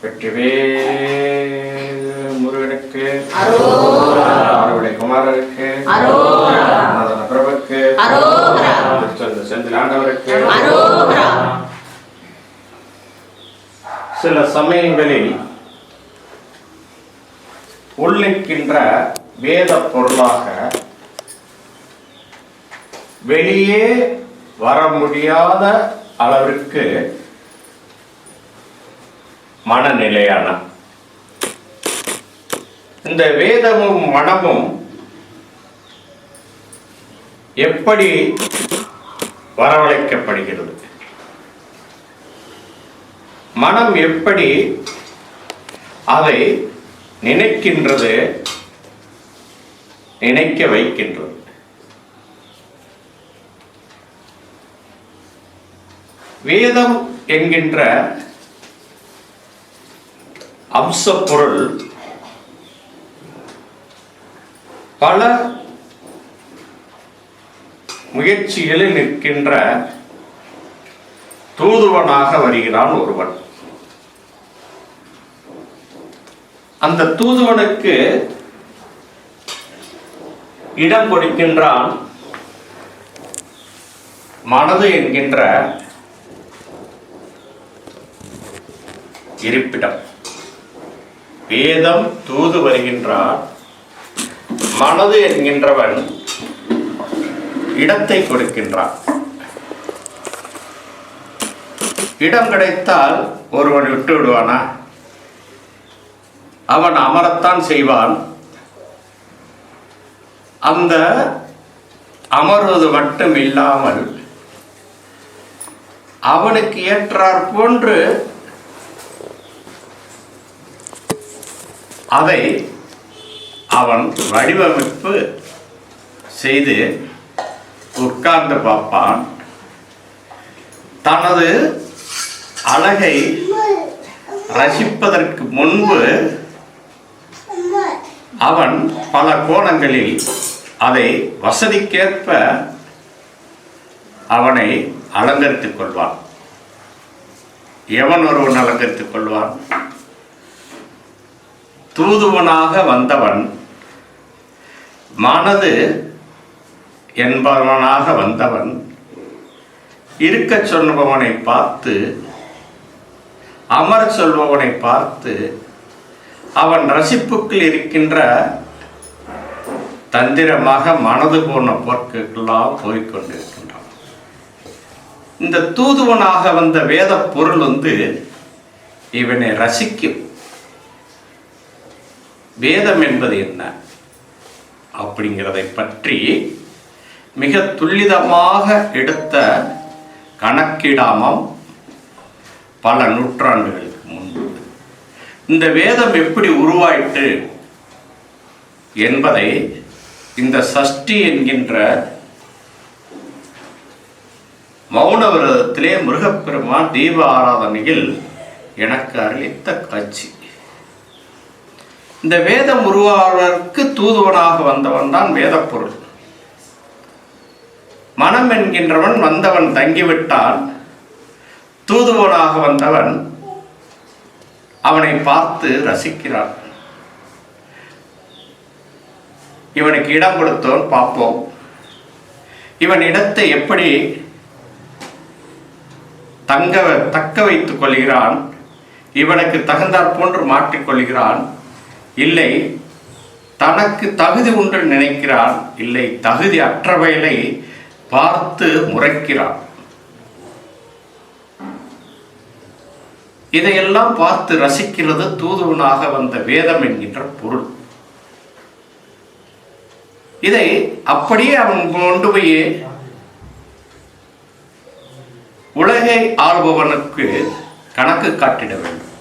வெற்றிவேல் முருகனுக்கு அவருடைய குமாரருக்கு பிரபுக்கு செந்தில் ஆண்டவருக்கு. சில சமயங்களில் உள்ளிருக்கின்ற வேத பொருளாக வெளியே வர முடியாத அளவிற்கு மனநிலையான இந்த வேதமும் மனமும் எப்படி வரவழைக்கப்படுகிறது, மனம் எப்படி அதை நினைக்கின்றது, நினைக்க வைக்கின்றது. வேதம் என்கின்ற அம்ச பொருள் பல முயற்சிகளில் நிற்கின்ற தூதுவனாக வருகிறான் ஒருவன். அந்த தூதுவனுக்கு இடம் கொடுக்கின்றான் மனது என்கின்ற இருப்பிடம். வேதம் தூது வருகின்றான், மனது என்கின்றவன் இடத்தை கொடுக்கின்றான். இடம் கிடைத்தால் ஒருவன் விட்டு விடுவானா? அவன் அமரத்தான் செய்வான். அந்த அமர்வது மட்டும் இல்லாமல் அவனுக்கு ஏற்றார் போன்று அதை அவன் வடிவமைப்பு செய்து உட்கார்ந்து பார்ப்பான். தனது அழகை ரசிப்பதற்கு முன்பு அவன் பல கோணங்களில் அதை வசதிக்கேற்ப அவனை அலங்கரித்துக் கொள்வான். எவன் ஒருவன் அலங்கரித்துக் கொள்வான்? தூதுவனாக வந்தவன், மனது என்பவனாக வந்தவன் இருக்க சொல்பவனை பார்த்து, அமர சொல்பவனை பார்த்து அவன் ரசிப்புக்குள் இருக்கின்ற தந்திரமாக மனது போன போர்க்கெல்லாம் போய்கொண்டிருக்கின்றான். இந்த தூதுவனாக வந்த வேத பொருள் இவனை ரசிக்கும். வேதம் என்பது என்ன அப்படிங்கிறதை பற்றி மிக துல்லிதமாக எடுத்த கணக்கிடாமல் பல நூற்றாண்டுகளுக்கு முன்பு இந்த வேதம் எப்படி உருவாயிட்டு என்பதை இந்த சஷ்டி என்கின்ற மௌன விரதத்திலே முருகப்பெருமான் தீப ஆராதனையில் எனக்கு அளித்த காட்சி. இந்த வேதம் உருவாவதற்கு தூதுவனாக வந்தவன் தான் வேத பொருள். மனம் என்கின்றவன் வந்தவன் தங்கிவிட்டான். தூதுவனாக வந்தவன் அவனை பார்த்து ரசிக்கிறான். இவனுக்கு இடம் கொடுத்தோம் பார்ப்போம். இவன் இடத்தை எப்படி தக்க வைத்துக் கொள்கிறான், இவனுக்கு தகுந்தாற் போன்று மாற்றிக்கொள்கிறான், இல்லை தனக்கு தகுதி உண்டு நினைக்கிறான், இல்லை தகுதி அற்றவைகளை பார்த்து முறைக்கிறான். இதையெல்லாம் பார்த்து ரசிக்கிறது தூதுவனாக வந்த வேதம் என்கின்ற பொருள். இதை அப்படியே அவன் கொண்டு போய் உலகை ஆள்பவனுக்கு கணக்கு காட்டிட வேண்டும்.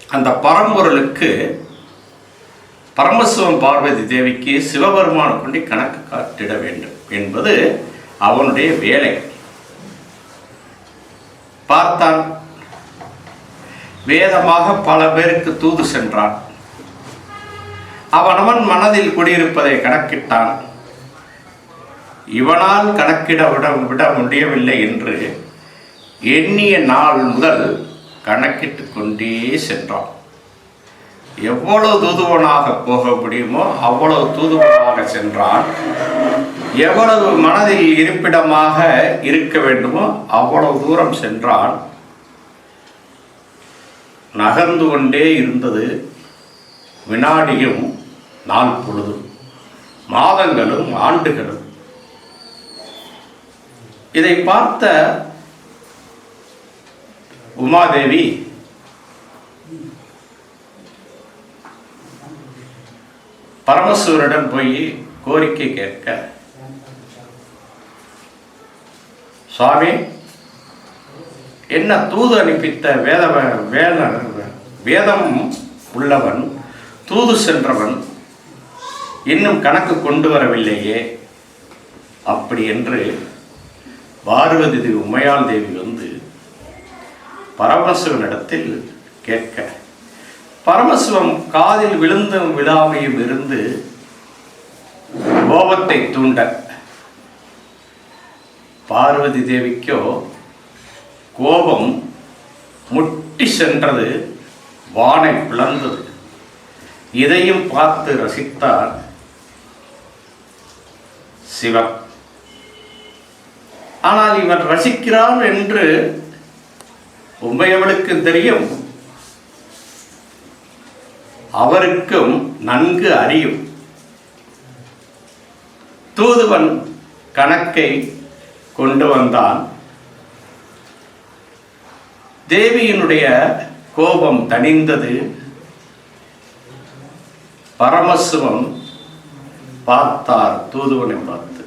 அந்த பரம்பொருளுக்கு பரமசிவம் பார்வதி தேவிக்கு சிவபெருமான கொண்டு கணக்கு காட்டிட வேண்டும் என்பது அவனுடைய வேலை. பார்த்தான். வேதமாக பல பேருக்கு தூது சென்றான். அவனவன் மனதில் குடியிருப்பதை கணக்கிட்டான். இவனால் கணக்கிட விட முடியவில்லை என்று எண்ணிய நாள் முதல் கணக்கிட்டு கொண்டே சென்றான். எவ்வளவு தூதுவனாக போக முடியுமோ அவ்வளவு தூதுவனாக சென்றான். எவ்வளவு மனதில் இருப்பிடமாக இருக்க வேண்டுமோ அவ்வளவு தூரம் சென்றான். நகர்ந்து கொண்டே இருந்தது வினாடியும் நாள் பொழுதும், மாதங்களும் ஆண்டுகளும். இதை பார்த்த உமாதேவி பரமசிவரிடம் போய் கோரிக்கை கேட்க, சுவாமி என்ன தூது அனுப்பித்த வேதம் உள்ளவன், தூது சென்றவன் இன்னும் கணக்கு கொண்டு வரவில்லையே அப்படி என்று பார்வதி உமையாள் தேவி வந்து பரமசிவனிடத்தில் கேட்க, பரமசிவம் காதில் விழுந்தும் விழாமையும் இருந்து கோபத்தை தூண்ட, பார்வதி தேவிக்கோ கோபம் முட்டி சென்றது, வானை பிளந்தது. இதையும் பார்த்து ரசித்தார் சிவன். ஆனால் இவன் ரசிக்கிறான் என்று உமையவளுக்கு தெரியும், அவருக்கும் நன்கு அறியும். தூதுவன் கணக்கை கொண்டு வந்தான். தேவியினுடைய கோபம் தணிந்தது. பரமசிவம் பார்த்தார் தூதுவனை பார்த்து,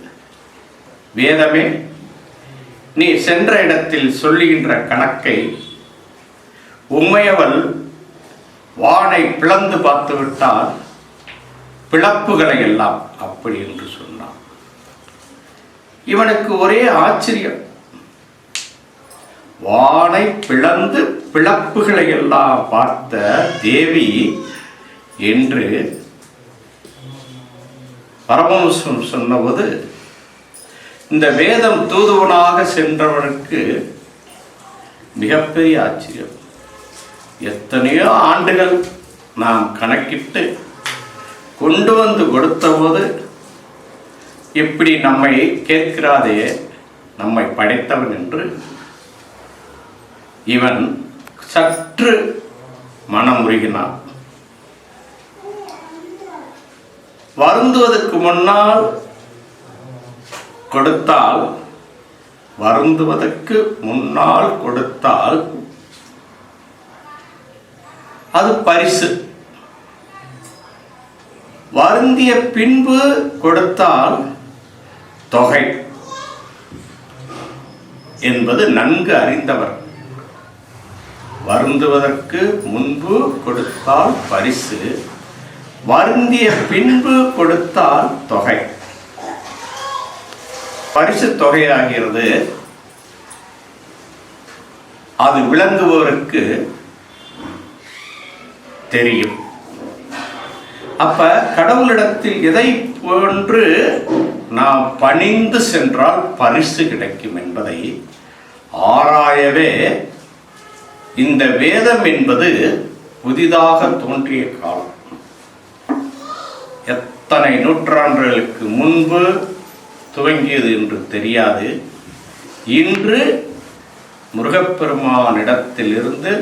வேதமே, நீ சென்ற இடத்தில் சொல்லுகின்ற கணக்கை உம்மையவள் வானை பிளந்து பார்த்து விட்டால் பிளப்புகளை எல்லாம் அப்படி என்று சொன்னான். இவனுக்கு ஒரே ஆச்சரியம். வானை பிளந்து பிளப்புகளை எல்லாம் பார்த்த தேவி என்று பரமஹம்சம் சொன்னபோது, இந்த வேதம் தூதுவனாக சென்றவனுக்கு மிகப்பெரிய ஆச்சரியம். எத்தனையோ ஆண்டுகள் நாம் கணக்கிட்டு கொண்டு வந்து கொடுத்த போது இப்படி நம்மை கேட்கிறாதே, நம்மை படைத்தவன் என்று இவன் சற்று மனமுருகினான். வருந்துவதற்கு முன்னால் கொடுத்தால், வருந்துவதற்கு முன்னால் கொடுத்தால் அது பரிசு. வருந்திய பின்பு கொடுத்தால் தொகை. என்பது நன்கு அறிந்தவர். வருந்துவதற்கு முன்பு கொடுத்தால் பரிசு, வருந்திய பின்பு கொடுத்தால் தொகை. பரிசு தொகையாகிறது. அது விளங்குவோருக்கு தெரியும். அப்ப கடவுளிடத்தில் எதை போன்று நாம் பணிந்து சென்றால் பரிசு கிடைக்கும் என்பதை ஆராயவே இந்த வேதம் என்பது புதிதாக தோன்றிய காலம். எத்தனை நூற்றாண்டுகளுக்கு முன்பு துவங்கியது என்று தெரியாது. இன்று முருகப்பெருமானிடத்திலிருந்து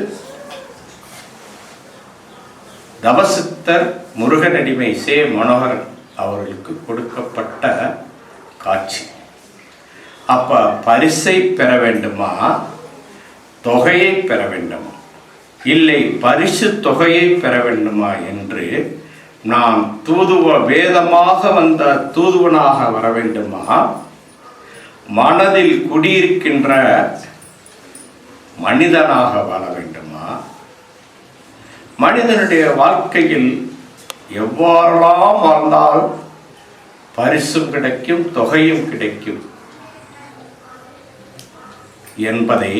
தவசித்தர் முருகனடிமை சே மனோகரன் அவர்களுக்கு கொடுக்கப்பட்ட காட்சி. அப்ப பரிசை பெற வேண்டுமா, தொகையை பெற வேண்டுமா, இல்லை பரிசு தொகையை பெற வேண்டுமா என்று நாம் வேதமாக வந்த தூதுவனாக வர வேண்டுமா, மனதில் குடியிருக்கின்ற மனிதனாக வாழ வேண்டுமா? மனிதனுடைய வாழ்க்கையில் எவ்வாறெல்லாம் வாழ்ந்தால் பரிசும் கிடைக்கும், தொகையும் கிடைக்கும் என்பதை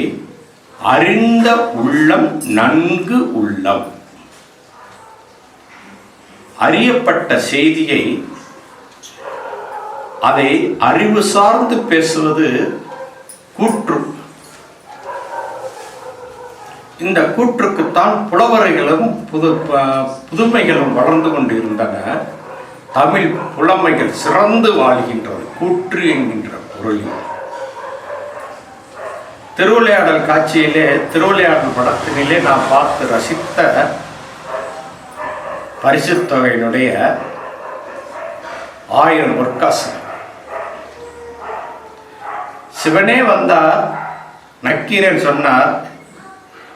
அறிந்த உள்ளம், நன்கு உள்ளம் அறியப்பட்ட செய்தியை அதை அறிவு சார்ந்து பேசுவது கூற்று. இந்த கூற்றுக்குத்தான் புலவரைகளும் புதுமைகளும் வளர்ந்து கொண்டிருந்தன. தமிழ் புலமைகள் சிறந்து வாழ்கின்றது கூற்று என்கின்ற பொருளில். திருவிளையாடல் காட்சியிலே, திருவிளையாடல் படத்தினிலே நாம் பார்த்து ரசித்த பரிசு தொகையினுடைய 1000 பொற்காசு. சிவனே வந்தார், நக்கீரன் சொன்னார்,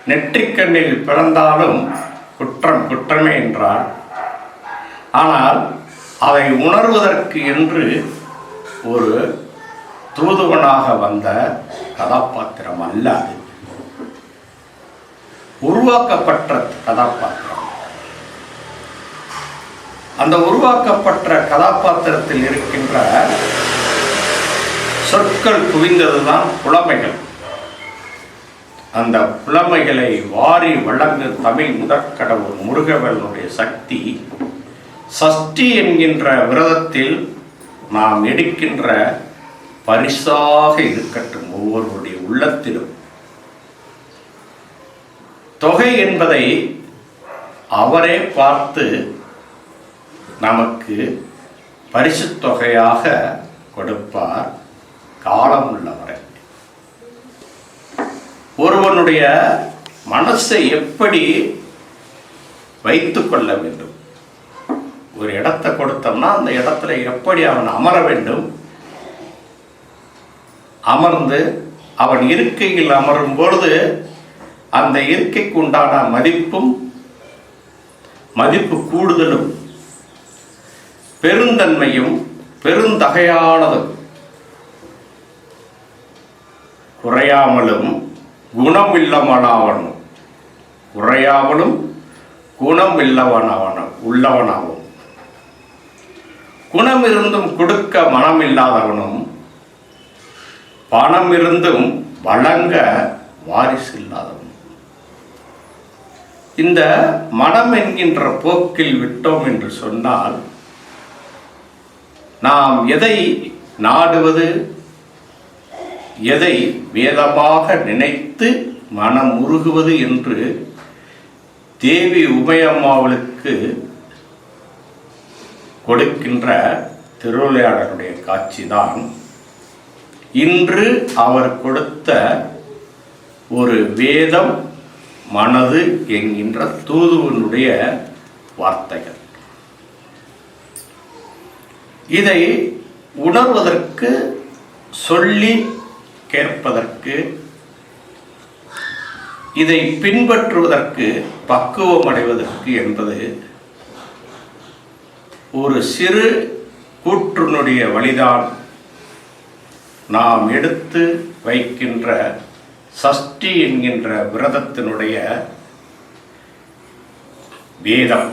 நெற்றிக்கண்ணில் பிறந்தாலும் குற்றம் குற்றமே என்றார். ஆனால் அதை உணர்வதற்கு என்று ஒரு தூதுவனாக வந்த கதாபாத்திரம் அல்ல, அது உருவாக்கப்பட்ட கதாபாத்திரம். அந்த உருவாக்கப்பட்ட கதாபாத்திரத்தில் இருக்கின்ற சொற்கள் குவிந்ததுதான் புலமைகள். அந்த புலமைகளை வாரி வழங்கு தமிழ் முதற்கடவுள் முருகவனுடைய சக்தி சஷ்டி என்கின்ற விரதத்தில் நாம் எடுக்கின்ற பரிசாக இருக்கட்டும் ஒவ்வொருவருடைய உள்ளத்திலும். தொகை என்பதை அவரே பார்த்து நமக்கு பரிசு தொகையாக கொடுப்பார் காலம் உள்ளவரை. ஒருவனுடைய மனசை எப்படி வைத்து கொள்ள வேண்டும், ஒரு இடத்தை கொடுத்தோம்னா அந்த இடத்துல எப்படி அவன் அமர வேண்டும், அமர்ந்து அவன் இருக்கையில் அமரும் பொழுது அந்த இருக்கைக்கு உண்டான மதிப்பும் மதிப்பு கூடுதலும் பெருந்தன்மையும் பெருந்தகையானதும் குறையாமலும் குணம் இல்லவனாவனும், குறையாமலும் குணம் உள்ளவனாகவும், குணம் இருந்தும் கொடுக்க மனம் இல்லாதவனும், பணம் இருந்தும் வழங்க வாரிசு இல்லாதவனும். இந்த மனம் என்கின்ற போக்கில் விட்டோம் என்று சொன்னால் நாம் எதை நாடுவது, எதை வேதமாக நினைத்து மனம் உருகுவது என்று தேவி உமையம்மாவுக்கு கொடுக்கின்ற திருவிளையாடலுடைய காட்சிதான் இன்று அவர் கொடுத்த ஒரு வேதம் மனது என்கின்ற தூதுவனுடைய வார்த்தைகள். இதை உணர்வதற்கு, சொல்லி கேட்பதற்கு, இதை பின்பற்றுவதற்கு, பக்குவம் அடைவதற்கு என்பது ஒரு சிறு கூற்றினுடைய வழிதான் நாம் எடுத்து வைக்கின்ற சஷ்டி என்கின்ற விரதத்தினுடைய வேதம்.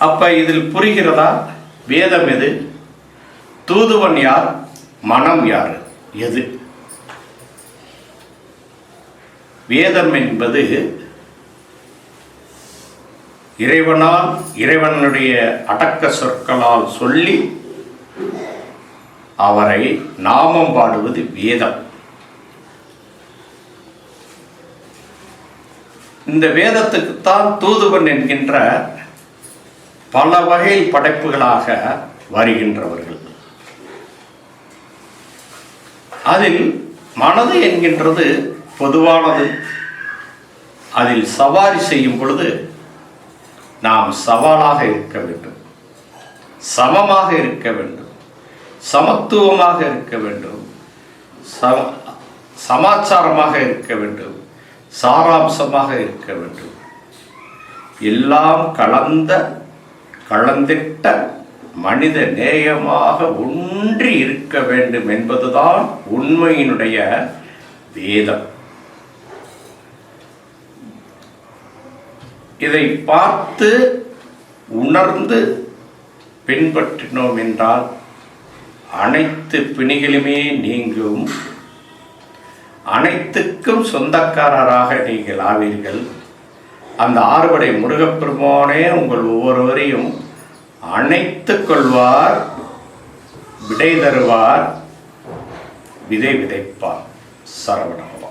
அப்ப இதில் புரிகிறதா? வேதம் எது? தூதுவன் யார்? மனம் யார்? எது? வேதம் என்பது இறைவனுடைய அடக்க சொற்களால் சொல்லி அவரை நாமம் பாடுவது வேதம். இந்த வேதத்துக்குத்தான் தூதுவன் என்கின்ற பல வகை படைப்புகளாக வருகின்றவர்கள். அதில் மனது என்கின்றது பொதுவானது. அதில் சவாரி செய்யும் பொழுது நாம் சவாலாக இருக்க வேண்டும், சமமாக இருக்க வேண்டும், சமத்துவமாக இருக்க வேண்டும், சமாச்சாரமாக இருக்க வேண்டும், சாராம்சமாக இருக்க வேண்டும். எல்லாம் கலந்திட்ட மனித நேயமாக ஒன்றி இருக்க வேண்டும் என்பதுதான் உண்மையினுடைய வேதம். இதை பார்த்து உணர்ந்து பின்பற்றினோம் என்றால் அனைத்து பிணிகளுமே நீங்கும், அனைத்துக்கும் சொந்தக்காரராக நீங்கள் ஆவீர்கள். அந்த ஆறுபடை முருகப்பெருமானே உங்கள் ஒவ்வொருவரையும் அணைத்துக் கொள்வார், விடை தருவார், விதை விதைப்பார். சரவணபவ.